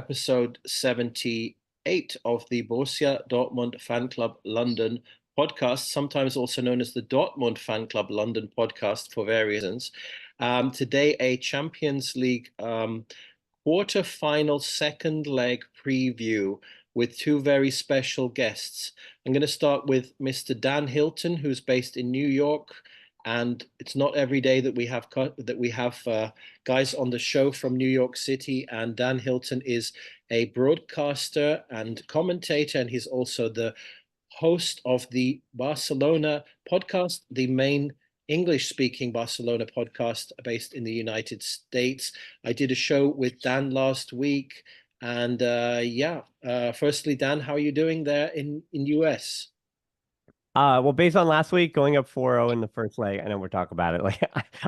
Episode 78 of the Borussia Dortmund Fan Club London podcast, sometimes also known as the Dortmund Fan Club London podcast for various reasons. Today, a Champions League quarter-final second leg preview with two very special guests. I'm going to start with Mr. Dan Hilton, who's based in New York. And it's not every day that we have guys on the show from New York City. And Dan Hilton is a broadcaster and commentator, and he's also the host of the Barcelona podcast, the main English-speaking Barcelona podcast based in the United States. I did a show with Dan last week, and firstly, Dan, how are you doing there in US? Well, based on last week, going up 4-0 in the first leg, I know we're talking about it. Like,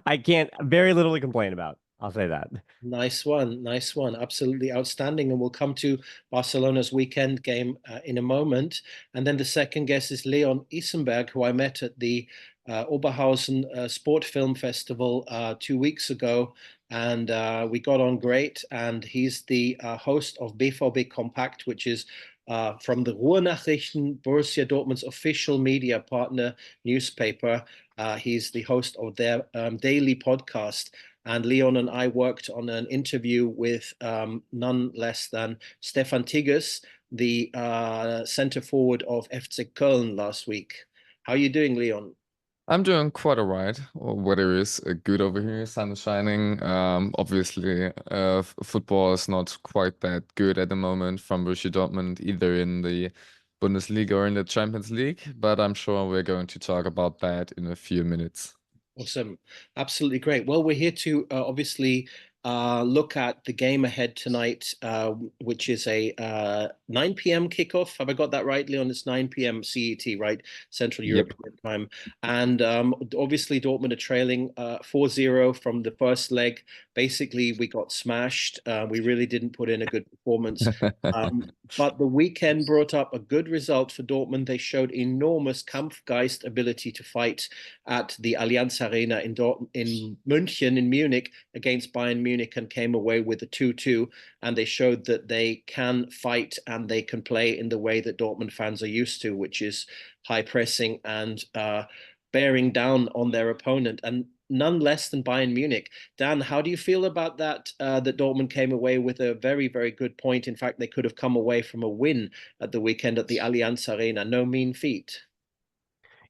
I can't very little to complain about. I'll say that. Nice one, nice one. Absolutely outstanding. And we'll come to Barcelona's weekend game in a moment. And then the second guest is Leon Isenberg, who I met at the Oberhausen Sport Film Festival 2 weeks ago. And we got on great. And he's the host of BVB Kompakt, which is from the Ruhrnachrichten, Borussia Dortmund's official media partner newspaper. He's the host of their daily podcast. And Leon and I worked on an interview with none less than Stefan Tigges, the center forward of FC Köln last week. How are you doing, Leon? I'm doing quite all right. Weather is good over here. Sun is shining. Obviously, football is not quite that good at the moment from Borussia Dortmund, either in the Bundesliga or in the Champions League. But I'm sure we're going to talk about that in a few minutes. Awesome. Absolutely great. Well, we're here to obviously look at the game ahead tonight, which is a 9 p.m. kickoff. Have I got that right, Leon? It's 9 p.m. CET, right? Central Yep. European time. And obviously, Dortmund are trailing 4-0 from the first leg. Basically, we got smashed. We really didn't put in a good performance. But the weekend brought up a good result for Dortmund. They showed enormous Kampfgeist ability to fight at the Allianz Arena in München, in Munich, against Bayern Munich, and came away with a 2-2. And they showed that they can fight and they can play in the way that Dortmund fans are used to, which is high pressing and bearing down on their opponent, and none less than Bayern Munich. Dan, how do you feel about that? That Dortmund came away with a very, very good point. In fact, they could have come away from a win at the weekend at the Allianz Arena. No mean feat.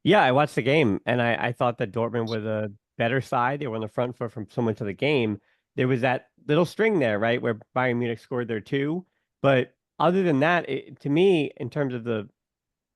Yeah, I watched the game, and I thought that Dortmund was a better side. They were on the front foot from so much of the game. There was that little string there, right, where Bayern Munich scored their two. But other than that, to me, in terms of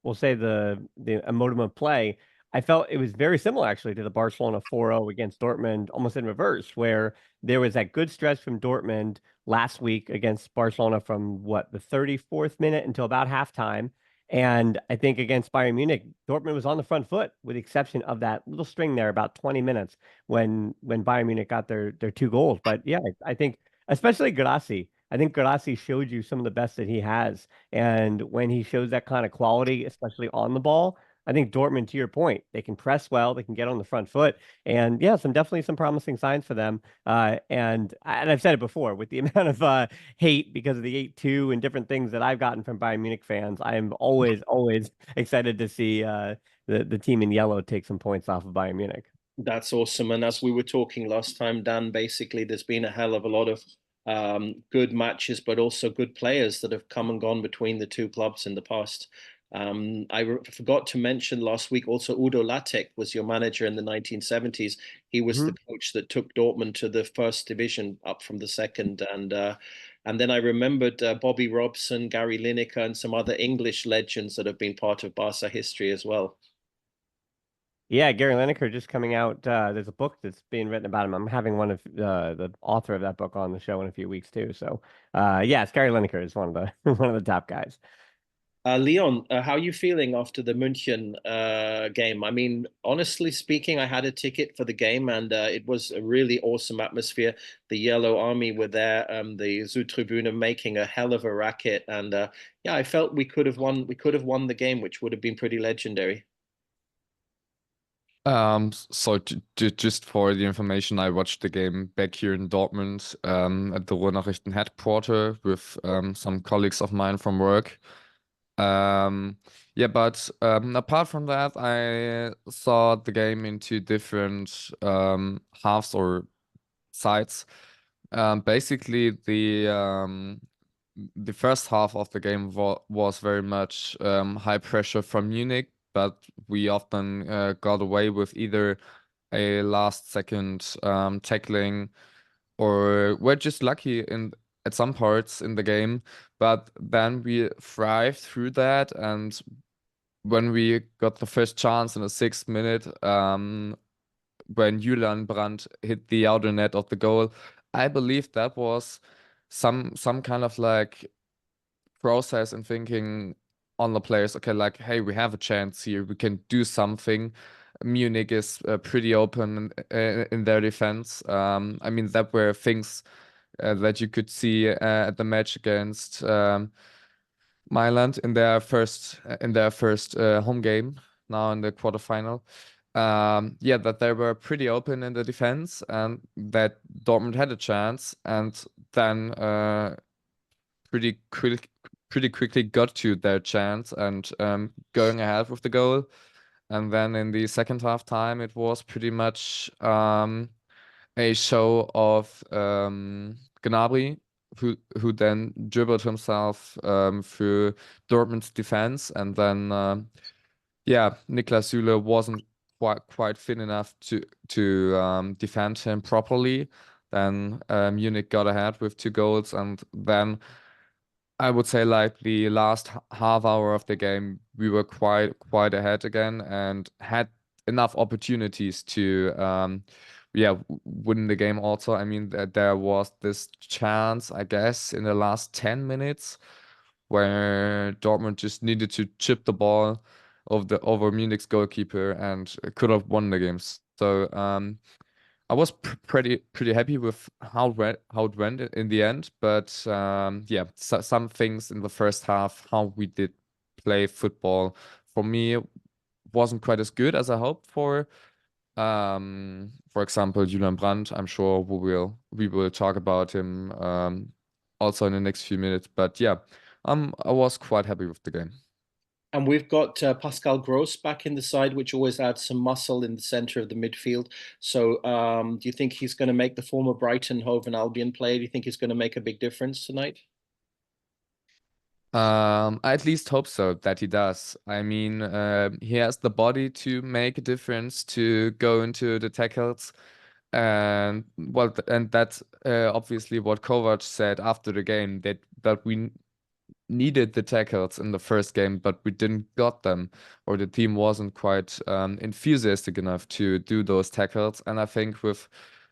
we'll say the emotum of play, I felt it was very similar actually to the Barcelona 4-0 against Dortmund, almost in reverse, where there was that good stretch from Dortmund last week against Barcelona from the 34th minute until about halftime. And I think against Bayern Munich, Dortmund was on the front foot, with the exception of that little string there, about 20 minutes when Bayern Munich got their two goals. But yeah, I think especially Guirassy. I think Guirassy showed you some of the best that he has. And when he shows that kind of quality, especially on the ball, I think Dortmund, to your point, they can press well, they can get on the front foot, and yeah, definitely some promising signs for them. And I've said it before, with the amount of hate because of the 8-2 and different things that I've gotten from Bayern Munich fans, I am always excited to see the team in yellow take some points off of Bayern Munich. That's awesome. And as we were talking last time, Dan, basically there's been a hell of a lot of good matches, but also good players that have come and gone between the two clubs in the past. I forgot to mention last week also Udo Lattek was your manager in the 1970s. He was the coach that took Dortmund to the first division up from the second. And then I remembered Bobby Robson, Gary Lineker, and some other English legends that have been part of Barca history as well. Yeah, Gary Lineker just coming out. There's a book that's being written about him. I'm having one of the author of that book on the show in a few weeks too. So, it's Gary Lineker is one of the one of the top guys. Leon, how are you feeling after the München game? I mean, honestly speaking, I had a ticket for the game, and it was a really awesome atmosphere. The Yellow Army were there, the Südtribüne making a hell of a racket, and I felt we could have won. We could have won the game, which would have been pretty legendary. So just for the information, I watched the game back here in Dortmund, at the Ruhrnachrichten headquarter with some colleagues of mine from work. Yeah, but apart from that, I saw the game into different halves or sides. Basically, the first half of the game was very much high pressure from Munich, but we often got away with either a last second tackling, or we're just lucky in at some parts in the game. But then we thrived through that, and when we got the first chance in the 6th minute, when Julian Brandt hit the outer net of the goal, I believe that was some kind of like process and thinking on the players. Okay, like, hey, we have a chance here. We can do something. Munich is pretty open in their defense. I mean, that were things that you could see at the match against Milan in their first home game now in the quarterfinal. Yeah, that they were pretty open in the defense and that Dortmund had a chance, and then pretty quick, pretty quickly got to their chance and going ahead with the goal. And then in the second half time, it was pretty much a show of Gnabry, who then dribbled himself through Dortmund's defense, and then yeah, Niklas Süle wasn't quite fit enough to defend him properly. Then Munich got ahead with 2 goals, and then I would say like the last half hour of the game, we were quite ahead again and had enough opportunities to yeah, win the game also. I mean, there was this chance, I guess, in the last 10 minutes where Dortmund just needed to chip the ball over Munich's goalkeeper and could have won the games. So I was pretty happy with how it went in the end, but yeah, some things in the first half, how we did play football, for me, wasn't quite as good as I hoped for. For example, Julian Brandt, I'm sure we will talk about him also in the next few minutes. But yeah, I was quite happy with the game. And we've got Pascal Gross back in the side, which always adds some muscle in the center of the midfield. So do you think he's going to make the former Brighton Hove and Albion player? Do you think he's going to make a big difference tonight? I at least hope so that he does. I mean, he has the body to make a difference, to go into the tackles, and well, and that's obviously what Kovac said after the game, that we needed the tackles in the first game, but we didn't got them, or the team wasn't quite enthusiastic enough to do those tackles. And I think with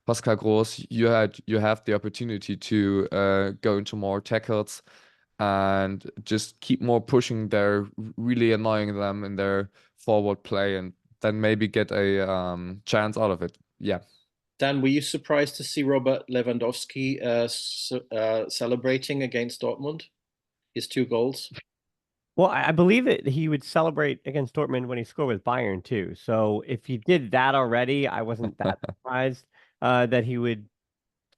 Pascal Groß, you have the opportunity to go into more tackles and just keep more pushing there, really annoying them in their forward play, and then maybe get a chance out of it. Yeah. Dan, were you surprised to see Robert Lewandowski celebrating against Dortmund? His 2 goals? Well, I believe that he would celebrate against Dortmund when he scored with Bayern too. So if he did that already, I wasn't that surprised that he would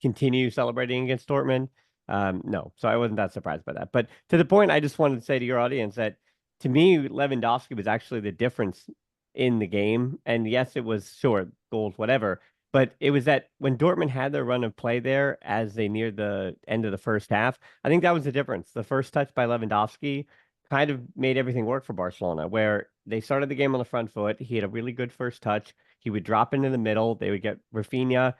continue celebrating against Dortmund. No, so I wasn't that surprised by that. But to the point, I just wanted to say to your audience that to me, Lewandowski was actually the difference in the game. And yes, it was short goals, whatever. But it was that when Dortmund had their run of play there as they neared the end of the first half, I think that was the difference. The first touch by Lewandowski kind of made everything work for Barcelona, where they started the game on the front foot. He had a really good first touch. He would drop into the middle. They would get Rafinha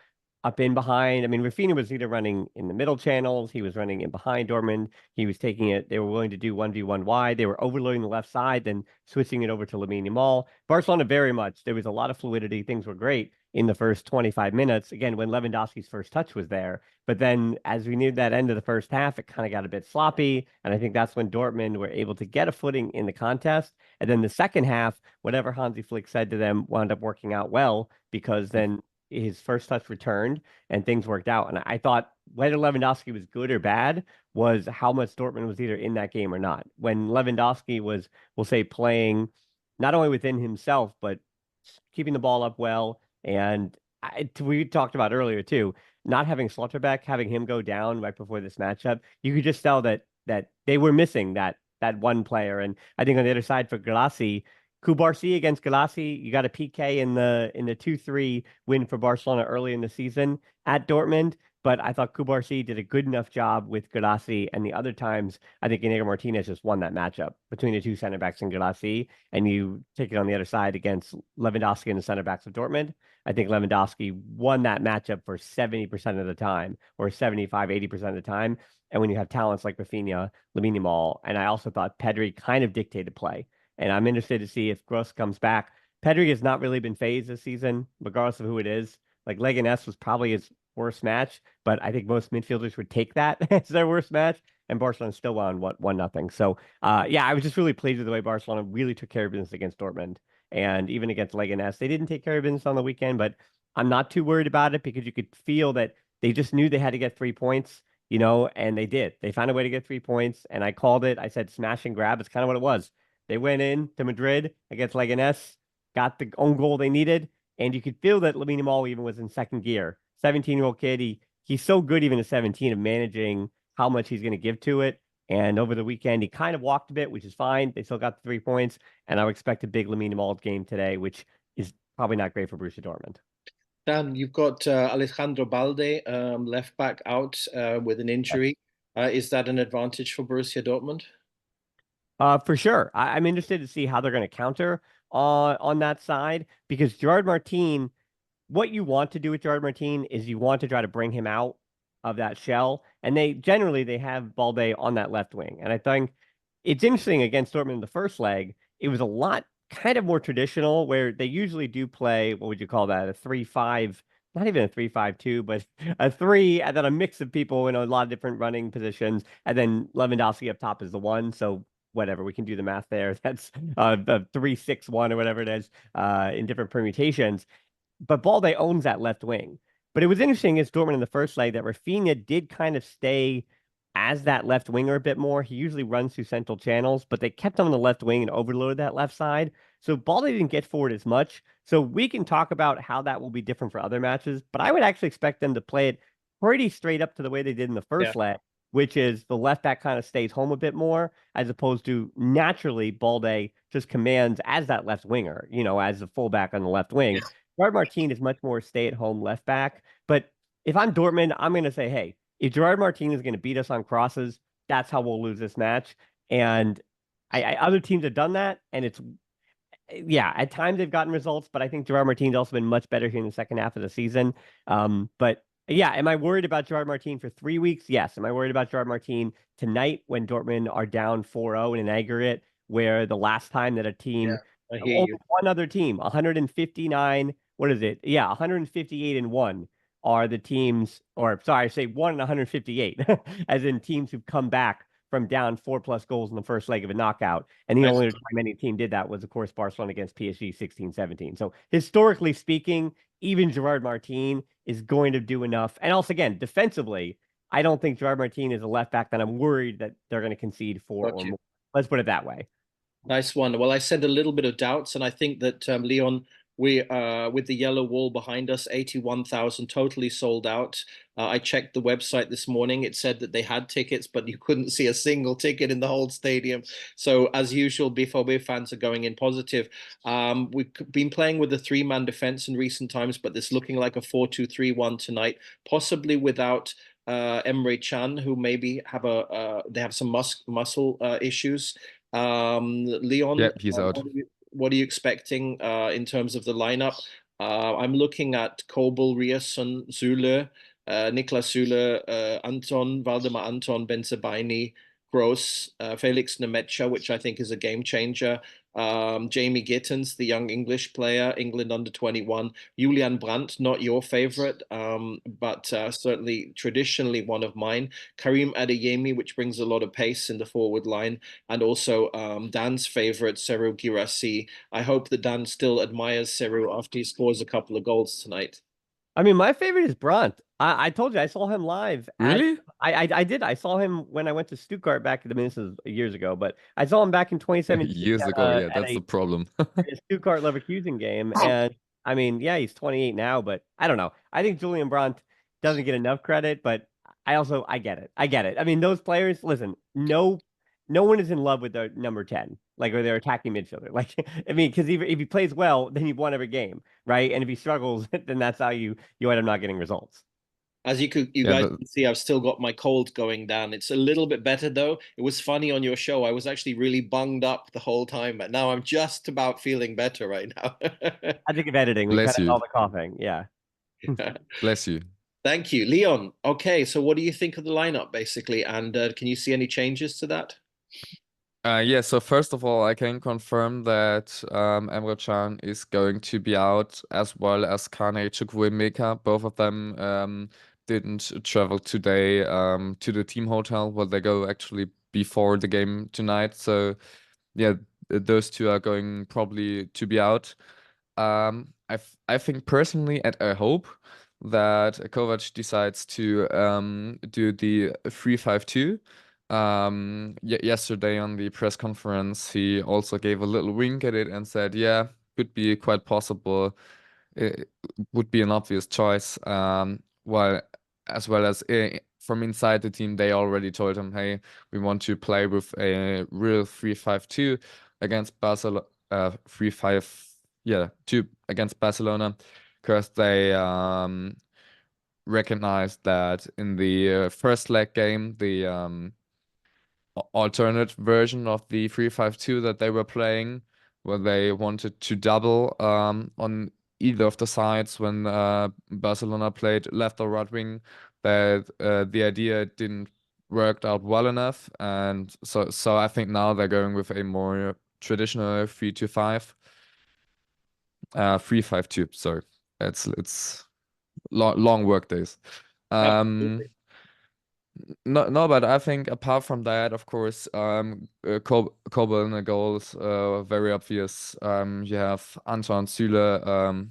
up in behind. I mean, Rafinha was either running in the middle channels, he was running in behind Dortmund. He was taking it. They were willing to do 1v1 wide. They were overloading the left side, then switching it over to Lamine Yamal. Barcelona very much. There was a lot of fluidity. Things were great in the first 25 minutes. Again, when Lewandowski's first touch was there. But then as we neared that end of the first half, it kind of got a bit sloppy. And I think that's when Dortmund were able to get a footing in the contest. And then the second half, whatever Hansi Flick said to them wound up working out well, because then his first touch returned and things worked out. And I thought whether Lewandowski was good or bad was how much Dortmund was either in that game or not. When Lewandowski was, we'll say, playing not only within himself, but keeping the ball up well. And we talked about earlier too, not having Slotterbeck, having him go down right before this matchup, you could just tell that they were missing that one player. And I think on the other side for Galassi, Kubarsi against Galassi, you got a PK in the 2-3 win for Barcelona early in the season at Dortmund. But I thought Kubarsi did a good enough job with Galassi, and the other times I think Inigo Martinez just won that matchup between the two center backs and Galassi, and you take it on the other side against Lewandowski and the center backs of Dortmund. I think Lewandowski won that matchup for 70% of the time, or 75, 80% of the time. And when you have talents like Rafinha, Lamine Yamal, and I also thought Pedri kind of dictated play. And I'm interested to see if Gross comes back. Pedri has not really been phased this season, regardless of who it is. Like Leganés was probably his worst match, but I think most midfielders would take that as their worst match. And Barcelona still won 1-0. So yeah, I was just really pleased with the way Barcelona really took care of business against Dortmund. And even against Leganés, they didn't take care of business on the weekend, but I'm not too worried about it because you could feel that they just knew they had to get 3 points, and they did. They found a way to get 3 points, and I called it. I said smash and grab. It's kind of what it was. They went in to Madrid against Leganés, got the own goal they needed, and you could feel that Lamine Yamal even was in second gear. 17-year-old kid, he's so good even at 17 of managing how much he's going to give to it. And over the weekend, he kind of walked a bit, which is fine. They still got the 3 points, and I would expect a big Lamine Yamal game today, which is probably not great for Borussia Dortmund. Dan, you've got Alejandro Balde, left back, out with an injury. Is that an advantage for Borussia Dortmund? For sure. I'm interested to see how they're going to counter on that side, because Gerard Martin, what you want to do with Gerard Martin is you want to try to bring him out of that shell. And they have Balde on that left wing. And I think it's interesting against Dortmund in the first leg, it was a lot kind of more traditional where they usually do play, what would you call that? A 3-5, not even a 3-5-2, but a 3, and then a mix of people in a lot of different running positions. And then Lewandowski up top is the 1. So whatever, we can do the math there. That's the 3-6-1 or whatever it is in different permutations. But Balde owns that left wing. But it was interesting as Dortmund in the first leg that Rafinha did kind of stay as that left winger a bit more. He usually runs through central channels, but they kept him on the left wing and overloaded that left side. So Balde didn't get forward as much. So we can talk about how that will be different for other matches, but I would actually expect them to play it pretty straight up to the way they did in the first leg, which is the left back kind of stays home a bit more, as opposed to naturally Balde just commands as that left winger, as a fullback on the left wing. Gerard Martin is much more stay-at-home left back. But if I'm Dortmund, I'm going to say, hey, if Gerard Martin is going to beat us on crosses, that's how we'll lose this match. And other teams have done that, and at times they've gotten results, but I think Gerard Martin's also been much better here in the second half of the season. But yeah, am I worried about Gerard Martin for 3 weeks? Yes. Am I worried about Gerard Martin tonight when Dortmund are down 4-0 in an aggregate, where the last time that a team, only one other team, 159, what is it? Yeah, 158-1 are the teams, or sorry, I say 1 and 158, as in teams who've come back from down 4+ goals in the first leg of a knockout. And the only time any team did that was, of course, Barcelona against PSG 16-17. So historically speaking, even Gerard Martin is going to do enough. And also, again, defensively, I don't think Gerard Martin is a left back that I'm worried that they're going to concede 4 or more. Let's put it that way. Nice one. Well, I said a little bit of doubts, and I think that Leon, we with the yellow wall behind us, 81,000 totally sold out. I checked the website this morning. It said that they had tickets, but you couldn't see a single ticket in the whole stadium. So as usual, BVB fans are going in positive. We've been playing with a 3-man defense in recent times, but it's looking like a 4-2-3-1 tonight, possibly without Emre Can, who maybe they have some muscle issues. Leon, yeah, he's out. What are you expecting in terms of the lineup? I'm looking at Kobel, Rierson, Süle, Niklas Süle, Anton, Waldemar Anton, Bensebaini, Gross, Felix Nemecha, which I think is a game changer. Jamie Gittens, the young English player, England under-21. Julian Brandt, not your favorite, but certainly traditionally one of mine. Karim Adeyemi, which brings a lot of pace in the forward line. And also Dan's favorite, Serhou Guirassy. I hope that Dan still admires Serhou after he scores a couple of goals tonight. I mean, my favorite is Brandt. I told you I saw him live at Really? I did. I saw him when I went to Stuttgart back I mean, this is years ago, but I saw him back in 2017 Years ago, yeah, at that's the a problem. Stuttgart Leverkusen game. And I mean, yeah, he's 28 now, but I don't know. I think Julian Brandt doesn't get enough credit, but I get it. I get it. I mean, those players, listen, no one is in love with their number 10, like or their attacking midfielder. Like, I mean, because if he plays well, then you've won every game, right? And if he struggles, then that's how you end up not getting results. As you Yeah, guys can see, I've still got my cold going down. It's a little bit better though. It was funny on your show. I was actually really bunged up the whole time, but now I'm just about feeling better right now. I think of editing. We cut bless out you. all the coughing. Yeah. Bless you. Thank you, Leon. Okay, so what do you think of the lineup basically? And can you see any changes to that? Yeah, so first of all, I can confirm that Emre Can is going to be out, as well as Kane Chukwuemeka. Both of them didn't travel today to the team hotel where they go actually before the game tonight. So yeah, those two are going probably to be out. I think personally, and I hope that Kovac decides to do the 3-5-2. Yesterday on the press conference, he also gave a little wink at it and said, "Yeah, could be quite possible. It would be an obvious choice." While as well as from inside the team, they already told him, "Hey, we want to play with a real 3-5-2 against Barcelona, 3-5, yeah, 2 against Barcelona, because they recognized that in the first leg game, the alternate version of the 3-5-2 that they were playing, where they wanted to double on either of the sides when Barcelona played left or right wing, that the idea didn't worked out well enough, and so I think now they're going with a more traditional 3-5, 3-5-2. Sorry, it's long work days. Absolutely. No, but I think apart from that, of course, Kobel in the goals, very obvious. You have Anton Süle,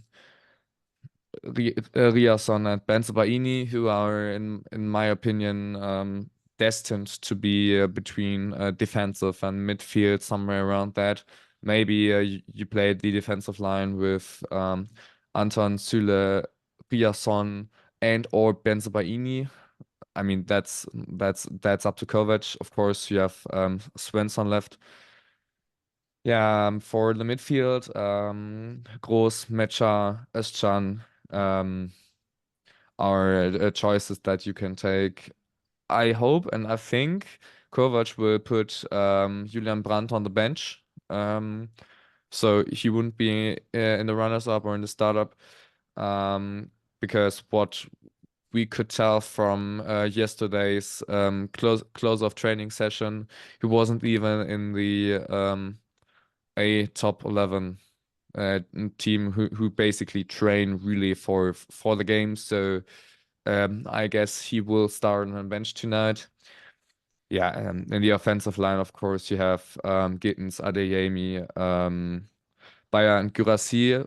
Riasson, and Bensebaini, who are, in my opinion, destined to be between defensive and midfield, somewhere around that. Maybe you play the defensive line with Anton Süle, Riasson, and or Bensebaini. I mean, that's up to Kovac. Of course, you have Svensson left. Yeah, for the midfield, Groß, Mecha, Özcan are choices that you can take. I hope and I think Kovac will put Julian Brandt on the bench. So he wouldn't be in the runners-up or in the startup. Because what we could tell from yesterday's close of training session, he wasn't even in the a top 11 team who basically train really for the game. So I guess he will start on the bench tonight. Yeah, in the offensive line, of course, you have Gittins, Adeyemi, Bayer, and Guirassy.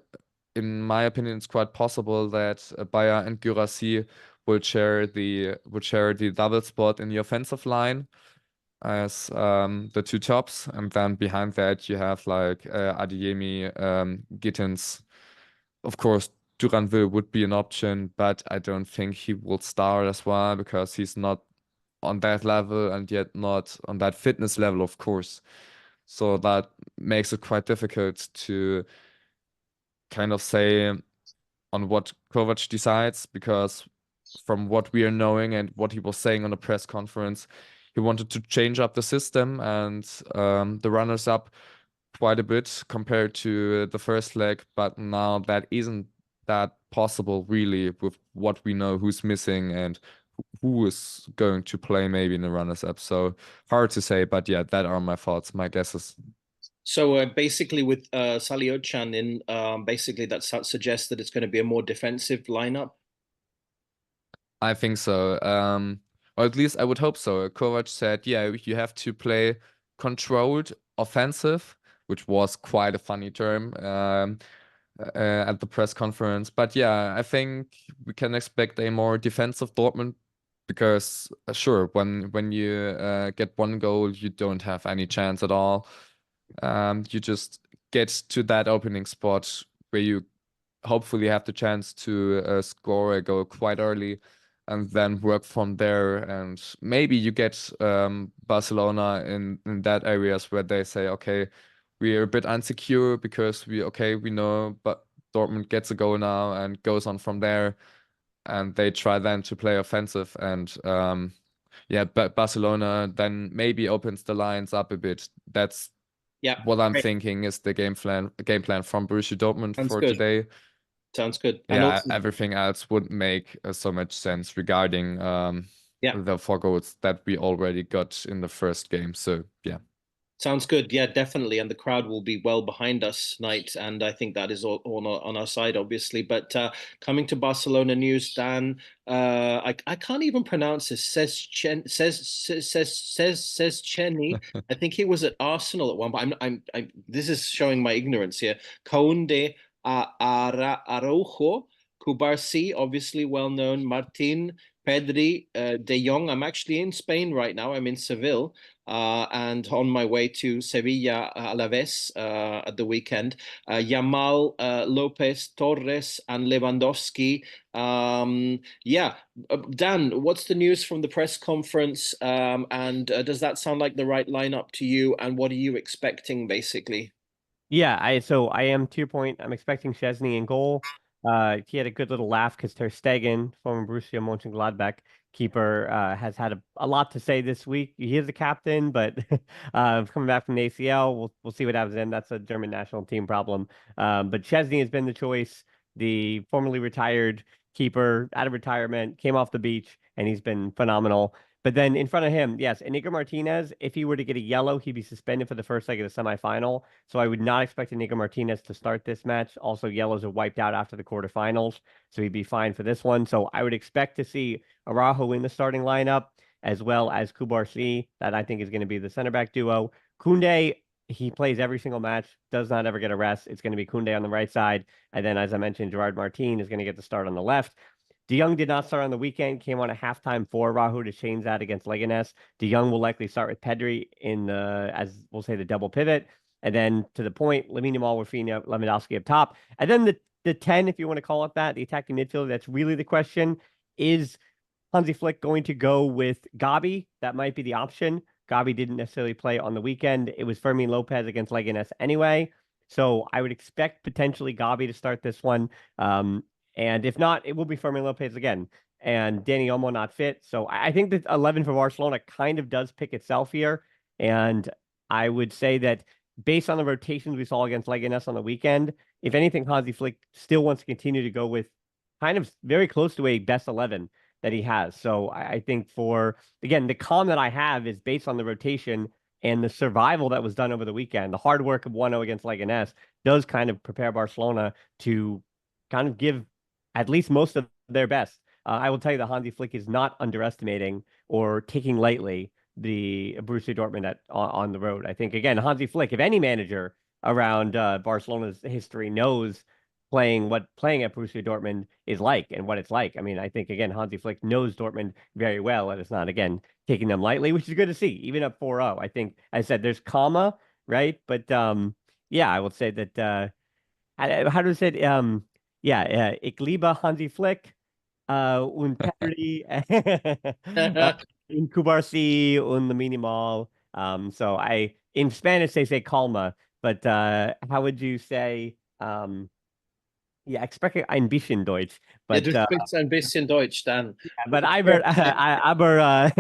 In my opinion, it's quite possible that Bayer and Guirassy will share the double spot in the offensive line as the two tops, and then behind that you have like Adeyemi, Gittins. Of course, Duranville would be an option, but I don't think he will start as well because he's not on that level and yet not on that fitness level, of course. So that makes it quite difficult to kind of say on what Kovac decides, because from what we are knowing and what he was saying on the press conference, he wanted to change up the system and the runners up quite a bit compared to the first leg, but now that isn't that possible really with what we know who's missing and who is going to play maybe in the runners up. So hard to say, but yeah, that are my thoughts, my guesses. So basically, with Salih in, basically that suggests that it's going to be a more defensive lineup. I think so. Or at least I would hope so. Kovac said, yeah, you have to play controlled offensive, which was quite a funny term. at the press conference. But yeah, I think we can expect a more defensive Dortmund because sure, when you get one goal, you don't have any chance at all. You just get to that opening spot where you hopefully have the chance to score a goal quite early and then work from there. And maybe you get Barcelona in that areas where they say, okay, we're a bit insecure because we know, but Dortmund gets a goal now and goes on from there. And they try then to play offensive. And yeah, but Barcelona then maybe opens the lines up a bit. That's what I'm thinking is the game plan from Borussia Dortmund for today. Sounds good. Yeah, and also, everything else wouldn't make so much sense regarding the 4 goals that we already got in the first game. So yeah. Sounds good. Yeah, definitely. And the crowd will be well behind us tonight. And I think that is all on our side, obviously. But coming to Barcelona news, Dan, I can't even pronounce this. Says Chenny. I think he was at Arsenal at one, but I'm this is showing my ignorance here. Kounde Araujo, Cubarsí, obviously well known, Martin, Pedri, De Jong. I'm actually in Spain right now. I'm in Seville. And on my way to Sevilla Alaves at the weekend, Yamal, Lopez, Torres, and Lewandowski. Dan, what's the news from the press conference? And does that sound like the right lineup to you? And what are you expecting, basically? Yeah, I am, to your point, I'm expecting Szczesny in goal. He had a good little laugh because Ter Stegen, former Borussia Mönchengladbach keeper, has had a lot to say this week. He is the captain, but coming back from the ACL, we'll see what happens then. That's a German national team problem. But Szczesny has been the choice, the formerly retired keeper out of retirement, came off the beach, and he's been phenomenal. But then in front of him, yes, Inigo Martinez, if he were to get a yellow, he'd be suspended for the first leg of the semifinal. So I would not expect Inigo Martinez to start this match. Also, yellows are wiped out after the quarterfinals, so he'd be fine for this one. So I would expect to see Araujo in the starting lineup, as well as Cubarsí. That I think is going to be the center back duo. Kounde, he plays every single match, does not ever get a rest. It's going to be Kounde on the right side. And then, as I mentioned, Gerard Martin is going to get the start on the left. De Jong did not start on the weekend, came on a halftime for Rahu to change that against Leganes. De Jong will likely start with Pedri in the, as we'll say, the double pivot. And then to the point, Lamine Yamal, Rafinha, Lewandowski up top. And then the 10, if you want to call it that, the attacking midfielder, that's really the question. Is Hansi Flick going to go with Gabi? That might be the option. Gabi didn't necessarily play on the weekend. It was Fermin Lopez against Leganes anyway. So I would expect potentially Gabi to start this one. And if not, it will be Fermin Lopez again. And Dani Olmo not fit. So I think that 11 for Barcelona kind of does pick itself here. And I would say that based on the rotations we saw against Leganes on the weekend, if anything, Hansi Flick still wants to continue to go with kind of very close to a best 11 that he has. So I think again, the calm that I have is based on the rotation and the survival that was done over the weekend. The hard work of 1-0 against Leganes does kind of prepare Barcelona to kind of give at least most of their best. I will tell you that Hansi Flick is not underestimating or taking lightly the Borussia Dortmund on the road. I think, again, Hansi Flick, if any manager around Barcelona's history knows playing at Borussia Dortmund is like and what it's like. I mean, I think, again, Hansi Flick knows Dortmund very well, and it's not, again, taking them lightly, which is good to see, even at 4-0. I think, I said, there's comma, right? But, yeah, I will say that, how does it, ich liebe Hansi Flick und Pedri in Cubarsí und Lamine Yamal. So in Spanish they say calma, but how would you say? Ja, ich spreche ein bisschen Deutsch, but du sprichst ein bisschen Deutsch, Dan. Yeah, but aber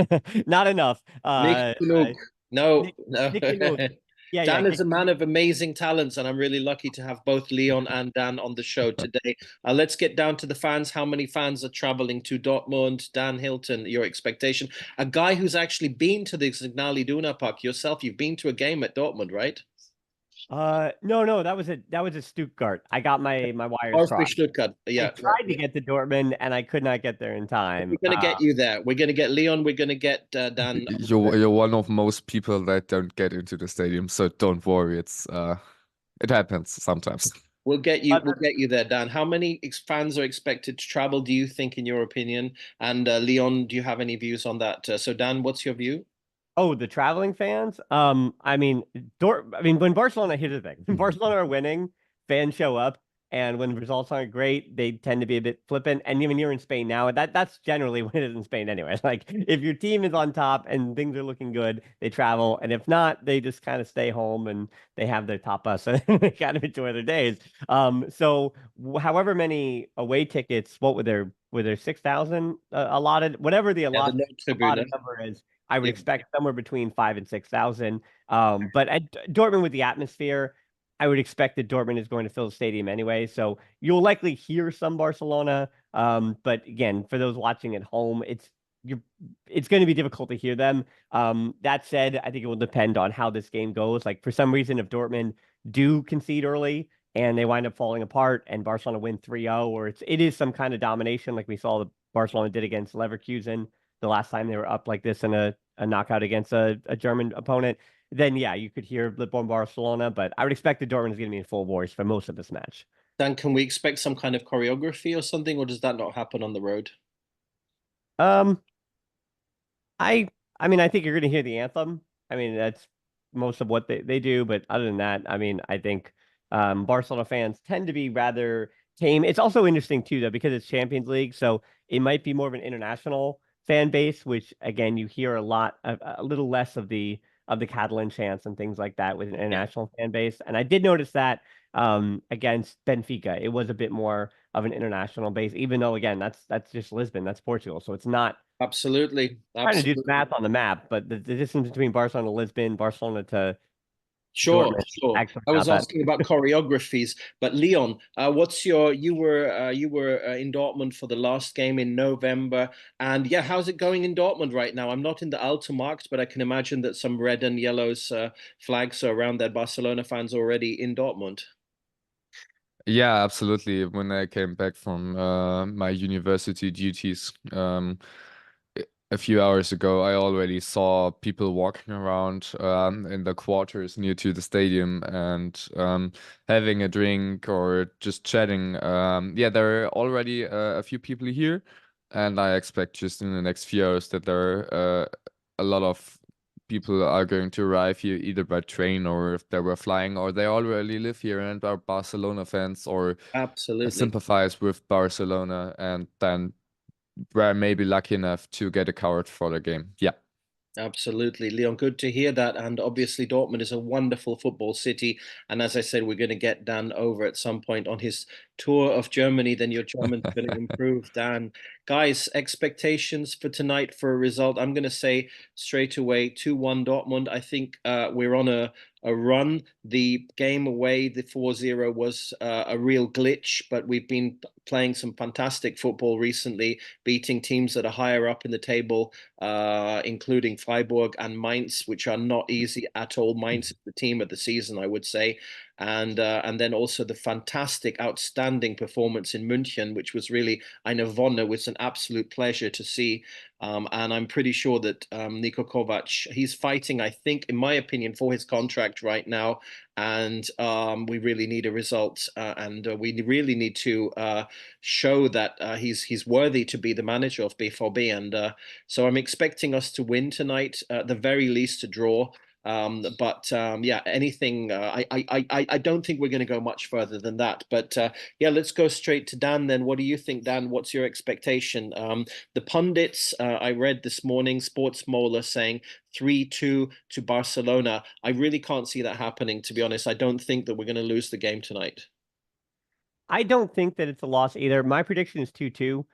not enough. Nicht genug. No. Nicht genug. Yeah, Dan is a man of amazing talents, and I'm really lucky to have both Leon and Dan on the show today. Let's get down to the fans. How many fans are traveling to Dortmund? Dan Hilton, your expectation. A guy who's actually been to the Signal Iduna Park yourself. You've been to a game at Dortmund, right? No, that was a Stuttgart. I got my wires crossed. Stuttgart. Yeah. I tried to get to Dortmund and I could not get there in time. We're gonna get you there. We're gonna get Leon. We're gonna get Dan. You're one of most people that don't get into the stadium, so don't worry. It happens sometimes. We'll get you there, Dan. How many fans are expected to travel, do you think, in your opinion? And Leon, do you have any views on that? So Dan, what's your view? Oh, the traveling fans. I mean, when Barcelona, here's the thing: when Barcelona are winning, fans show up, and when results aren't great, they tend to be a bit flippant. And even you're in Spain now, that's generally what it is in Spain anyway. Like if your team is on top and things are looking good, they travel, and if not, they just kind of stay home and they have their tapas and they kind of enjoy their days. So however many away tickets, what were there 6,000 allotted, whatever the allotted number is. I would expect somewhere between 5,000 and 6,000. But at Dortmund with the atmosphere, I would expect that Dortmund is going to fill the stadium anyway. So you'll likely hear some Barcelona. But again, for those watching at home, it's going to be difficult to hear them. That said, I think it will depend on how this game goes. Like for some reason, if Dortmund do concede early and they wind up falling apart and Barcelona win 3-0, or it is some kind of domination like we saw the Barcelona did against Leverkusen the last time they were up like this in a knockout against a German opponent, then yeah, you could hear Lisbon Barcelona, but I would expect the Dortmund is going to be in full force for most of this match. Dan, can we expect some kind of choreography or something, or does that not happen on the road? I mean, I think you're going to hear the anthem. I mean, that's most of what they do, but other than that, I mean, I think Barcelona fans tend to be rather tame. It's also interesting too, though, because it's Champions League, so it might be more of an international fan base, which again you hear a little less of the Catalan chants and things like that with an international fan base. And I did notice that against Benfica, it was a bit more of an international base, even though again that's just Lisbon, that's Portugal, so it's not absolutely trying to do the math on the map, but the distance between Barcelona to Lisbon, Barcelona to Sure, Dortmund, sure. I was asking about choreographies, but Leon, what's you were in Dortmund for the last game in November, and yeah, how's it going in Dortmund right now? I'm not in the Altenmarkt, but I can imagine that some red and yellows flags are around there. Barcelona fans already in Dortmund. Yeah, absolutely. When I came back from my university duties a few hours ago, I already saw people walking around in the quarters near to the stadium and having a drink or just chatting. Yeah, there are already a few people here, and I expect just in the next few hours that there are a lot of people are going to arrive here either by train or if they were flying or they already live here and are Barcelona fans or absolutely sympathize with Barcelona and then were maybe lucky enough to get a card for the game. Yeah. Absolutely, Leon. Good to hear that. And obviously, Dortmund is a wonderful football city. And as I said, we're going to get Dan over at some point on his tour of Germany. Then your German's going to improve, Dan. Guys, expectations for tonight for a result? I'm going to say straight away 2-1 Dortmund. I think we're on a run. The game away, the 4-0 was a real glitch, but we've been playing some fantastic football recently, beating teams that are higher up in the table, including Freiburg and Mainz, which are not easy at all. Mainz is the team of the season, I would say. And then also the fantastic, outstanding performance in München, which was really eine Wonne, was an absolute pleasure to see. And I'm pretty sure that Niko Kovac, he's fighting, I think, in my opinion, for his contract right now. And we really need a result, and we really need to show that he's worthy to be the manager of BVB. And so I'm expecting us to win tonight, at the very least to draw. Yeah, anything. I don't think we're going to go much further than that. But yeah, let's go straight to Dan then. What do you think, Dan? What's your expectation? The pundits I read this morning, Sportsmola saying 3-2 to Barcelona. I really can't see that happening, to be honest. I don't think that we're going to lose the game tonight. I don't think that it's a loss either. My prediction is 2-2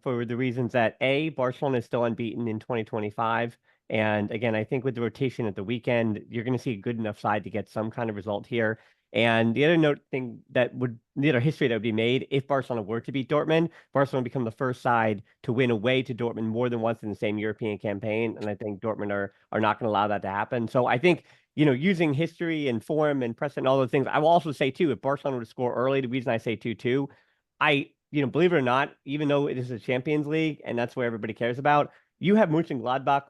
for the reasons that A, Barcelona is still unbeaten in 2025. And again, I think with the rotation at the weekend, you're going to see a good enough side to get some kind of result here. And the other the other history that would be made if Barcelona were to beat Dortmund, Barcelona would become the first side to win away to Dortmund more than once in the same European campaign. And I think Dortmund are not going to allow that to happen. So I think, using history and form and precedent and all those things, I will also say too, if Barcelona were to score early, the reason I say 2-2, believe it or not, even though it is a Champions League and that's where everybody cares about, you have Mönchengladbach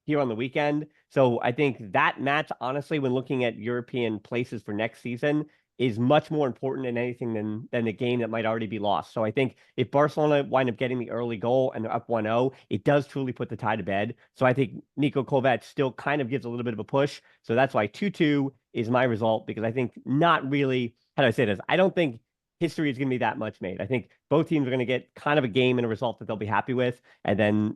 here on the weekend. So I think that match, honestly, when looking at European places for next season, is much more important than anything than the game that might already be lost. So I think if Barcelona wind up getting the early goal and they're up 1-0, it does truly put the tie to bed. So I think Niko Kovac still kind of gives a little bit of a push. So that's why 2-2 is my result, because I think not really, how do I say this? I don't think history is going to be that much made. I think both teams are going to get kind of a game and a result that they'll be happy with. And then,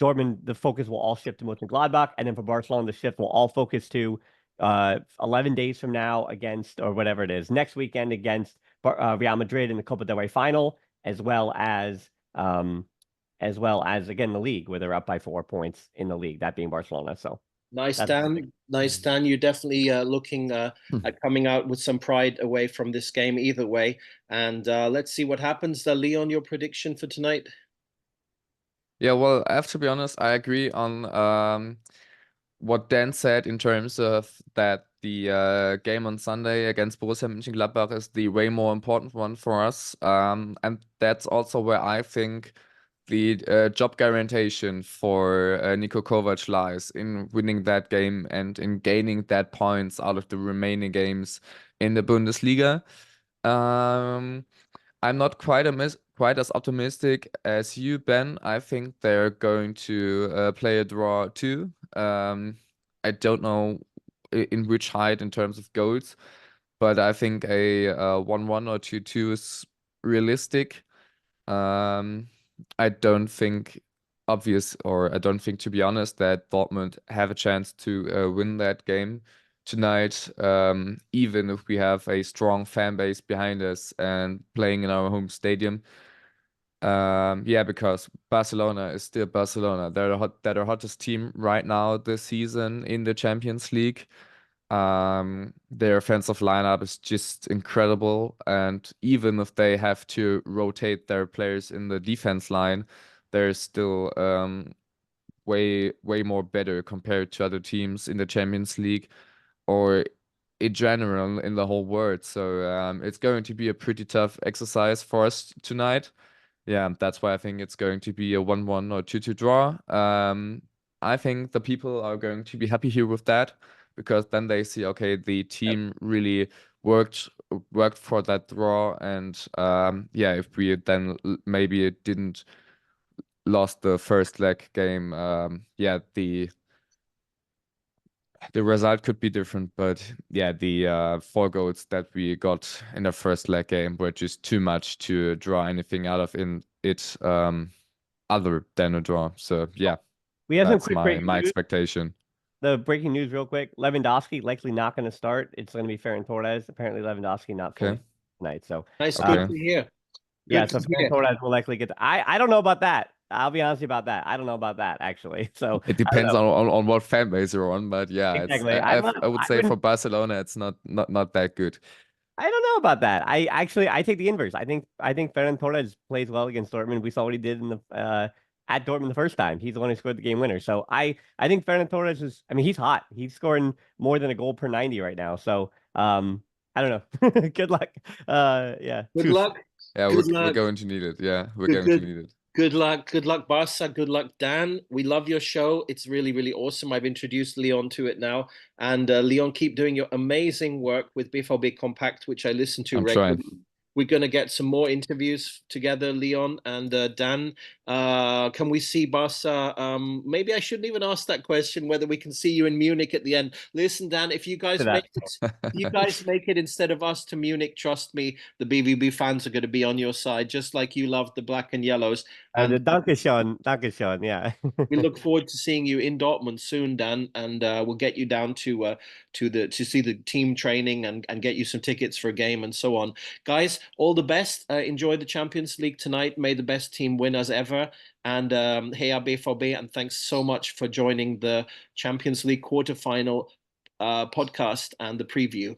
Dortmund, the focus will all shift to Mönchengladbach. And then for Barcelona, the shift will all focus to 11 days from now against, or whatever it is, next weekend against Real Madrid in the Copa del Rey final, as well as again the league, where they're up by 4 points in the league, that being Barcelona. So nice, Dan. Nice, Dan. You're definitely looking at coming out with some pride away from this game either way. And let's see what happens. Leon, your prediction for tonight? Yeah, well, I have to be honest, I agree on what Dan said in terms of that the game on Sunday against Borussia Mönchengladbach is the way more important one for us. And that's also where I think the job guaranteed for Niko Kovac lies, in winning that game and in gaining that points out of the remaining games in the Bundesliga. I'm not quite as optimistic as you, Ben. I think they're going to play a draw too. I don't know in which height in terms of goals, but I think a 1-1 or 2-2 is realistic. I don't think to be honest, that Dortmund have a chance to win that game tonight, even if we have a strong fan base behind us and playing in our home stadium. Yeah, because Barcelona is still Barcelona. They're the hottest team right now this season in the Champions League. Their offensive lineup is just incredible, and even if they have to rotate their players in the defense line, they're still way more better compared to other teams in the Champions League or in general in the whole world. So it's going to be a pretty tough exercise for us tonight. Yeah, that's why I think it's going to be a 1-1 or 2-2 draw. I think the people are going to be happy here with that, because then they see, okay, the team really worked for that draw, and yeah, if we then maybe didn't lost the first leg game, yeah, the result could be different, but yeah, the 4 goals that we got in the first leg game were just too much to draw anything out of in it, other than a draw. So yeah, we have that's some quick my expectation. The breaking news real quick: Lewandowski likely not going to start. It's going to be Ferran Torres. Apparently, Lewandowski not fully tonight. So nice, good to hear. Yeah, so Ferran Torres will likely get. I don't know about that. I'll be honest about that. I don't know about that actually. So it depends on what fan base you're on, but yeah, exactly. I would say for Barcelona, it's not that good. I don't know about that. I take the inverse. I think Ferran Torres plays well against Dortmund. We saw what he did in the at Dortmund the first time. He's the one who scored the game winner. So I think Ferran Torres is. I mean, he's hot. He's scoring more than a goal per 90 right now. So I don't know. Good luck. Yeah. Good luck. Yeah, we're going to need it. Yeah, we're going to need it. Good luck, Barca. Good luck, Dan. We love your show. It's really, really awesome. I've introduced Leon to it now. And Leon, keep doing your amazing work with BVB Kompakt, which I listen to regularly. Trying. We're going to get some more interviews together, Leon and Dan. Can we see Barca? Maybe I shouldn't even ask that question, whether we can see you in Munich at the end. Listen, Dan, if you guys make it instead of us to Munich, trust me, the BVB fans are going to be on your side, just like you love the black and yellows. And Dankeschön, yeah. We look forward to seeing you in Dortmund soon, Dan, and we'll get you down to see the team training and get you some tickets for a game and so on. Guys, all the best. Enjoy the Champions League tonight. May the best team win as ever. And heya BVB, and thanks so much for joining the Champions League quarterfinal podcast and the preview.